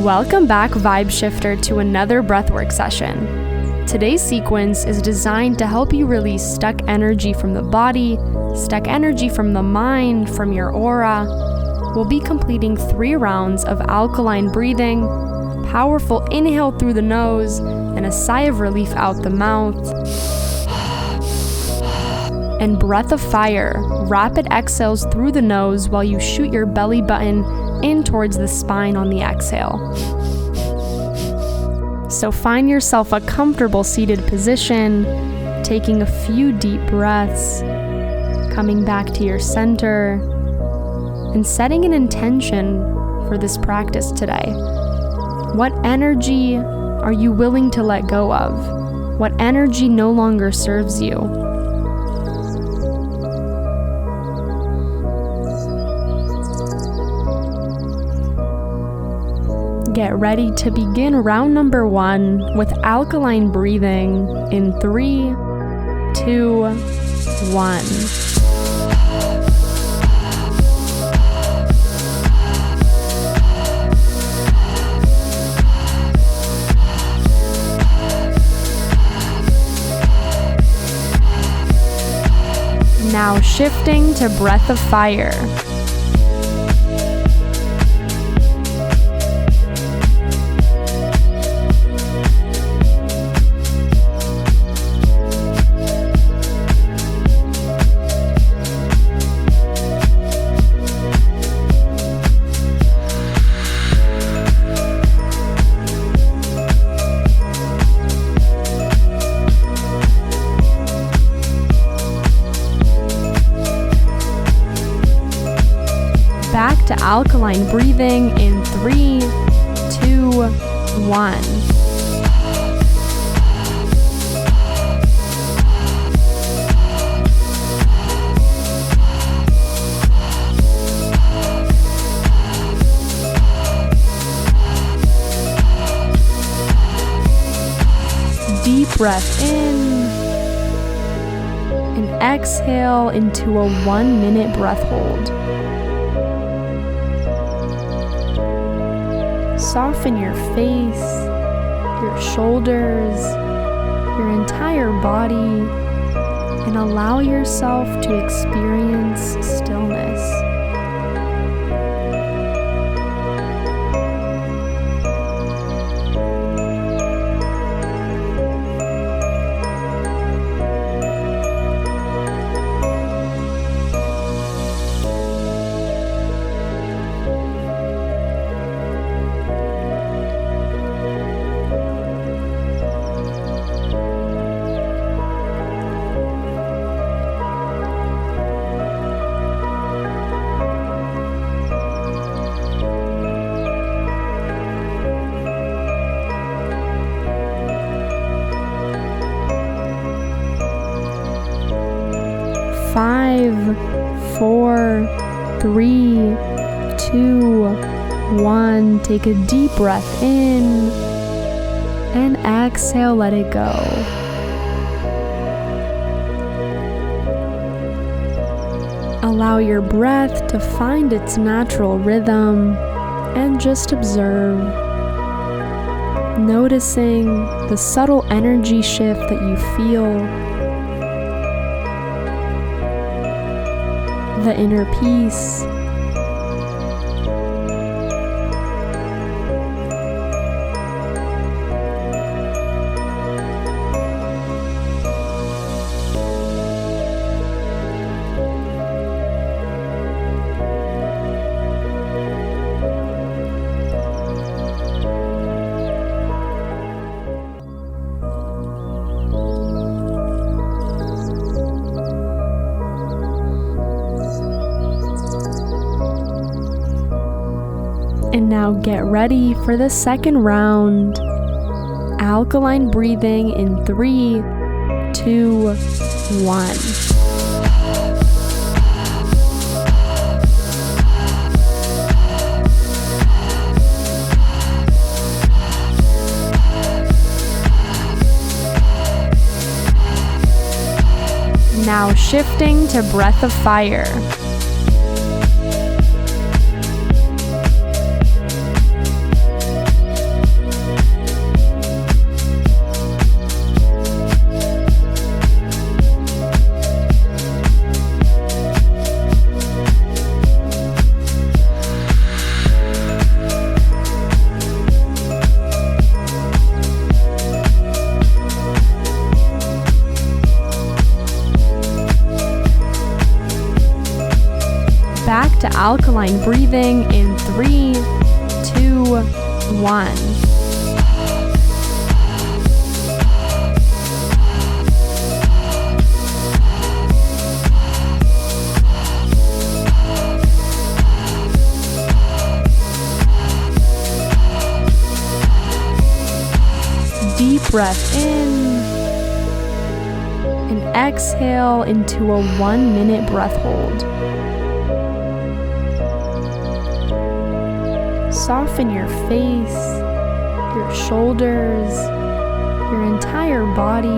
Welcome back, Vibe Shifter, to another Breathwork session. Today's sequence is designed to help you release stuck energy from the body, stuck energy from the mind, from your aura. We'll be completing 3 rounds of alkaline breathing, powerful inhale through the nose, and a sigh of relief out the mouth. And breath of fire, rapid exhales through the nose while you shoot your belly button in towards the spine on the exhale. So find yourself a comfortable seated position, taking a few deep breaths, coming back to your center, and setting an intention for this practice today. What energy are you willing to let go of? What energy no longer serves you? Get ready to begin round number 1 with alkaline breathing in 3, 2, 1. Now shifting to breath of fire. Back to alkaline breathing in 3, 2, 1. Deep breath in and exhale into a 1-minute breath hold. Soften your face, your shoulders, your entire body, and allow yourself to experience stillness. Five, 4, 3, 2, 1. Take a deep breath in and exhale, let it go. Allow your breath to find its natural rhythm and just observe, noticing the subtle energy shift that you feel, the inner peace. And now get ready for the second round. Alkaline breathing in 3, 2, 1. Now shifting to breath of fire. alkaline breathing in 3, 2, 1. Deep breath in and exhale into a 1-minute breath hold. Soften your face, your shoulders, your entire body,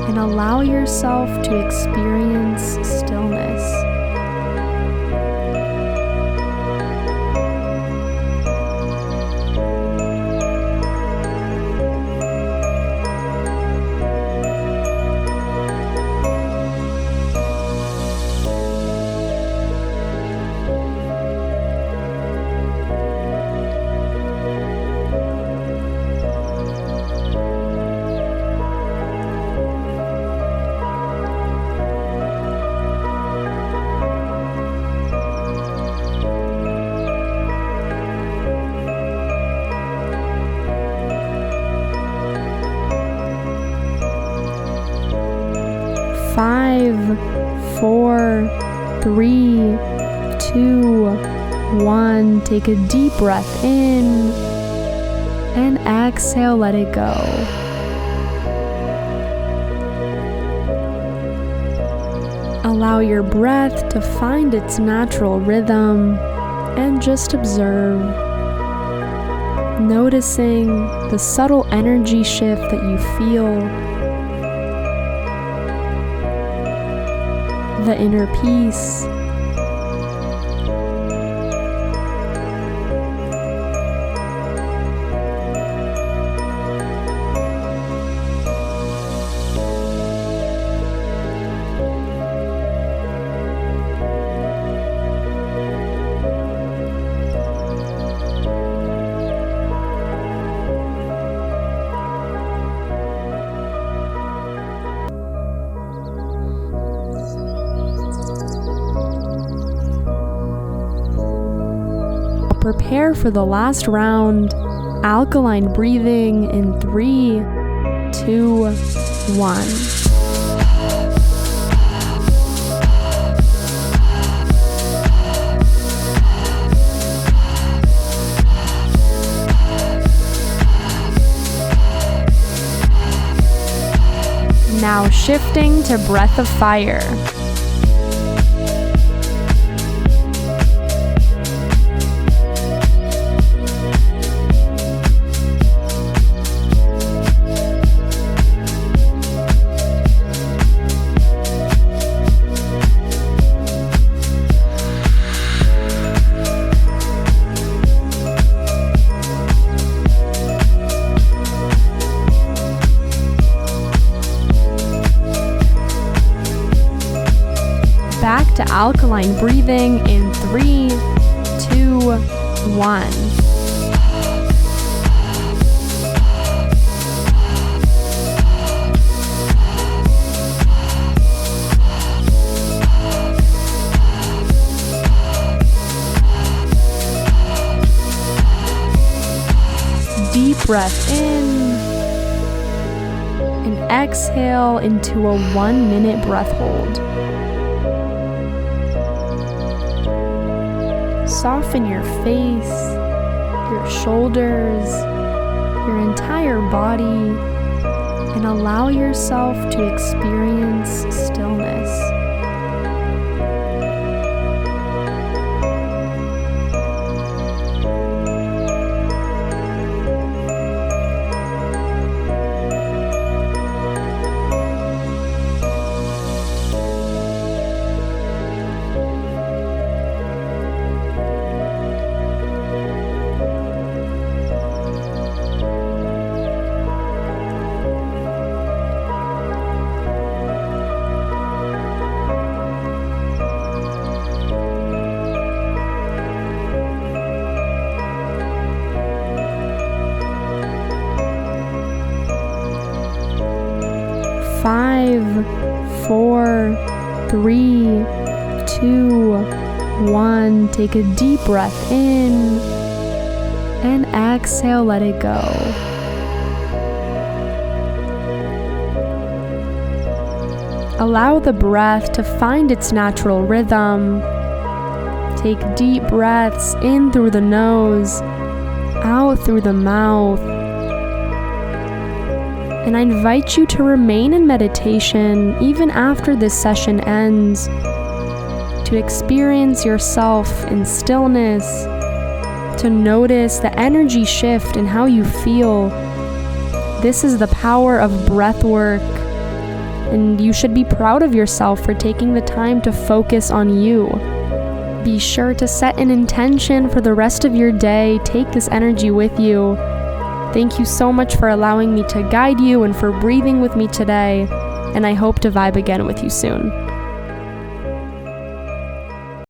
and allow yourself to experience stillness. Five, 4, 3, 2, 1. Take a deep breath in and exhale, let it go. Allow your breath to find its natural rhythm and just observe, noticing the subtle energy shift that you feel, the inner peace. Prepare for the last round. Alkaline breathing in 3, 2, 1. Now shifting to breath of fire. Back to alkaline breathing in 3, 2, 1. Deep breath in and exhale into a 1-minute breath hold. Soften your face, your shoulders, your entire body, and allow yourself to experience stillness. Five, 4, 3, 2, 1, take a deep breath in, and exhale, let it go. Allow the breath to find its natural rhythm. Take deep breaths in through the nose, out through the mouth. And I invite you to remain in meditation even after this session ends, to experience yourself in stillness, to notice the energy shift in how you feel. This is the power of breathwork, and you should be proud of yourself for taking the time to focus on you. Be sure to set an intention for the rest of your day. Take this energy with you. Thank you so much for allowing me to guide you and for breathing with me today, and I hope to vibe again with you soon.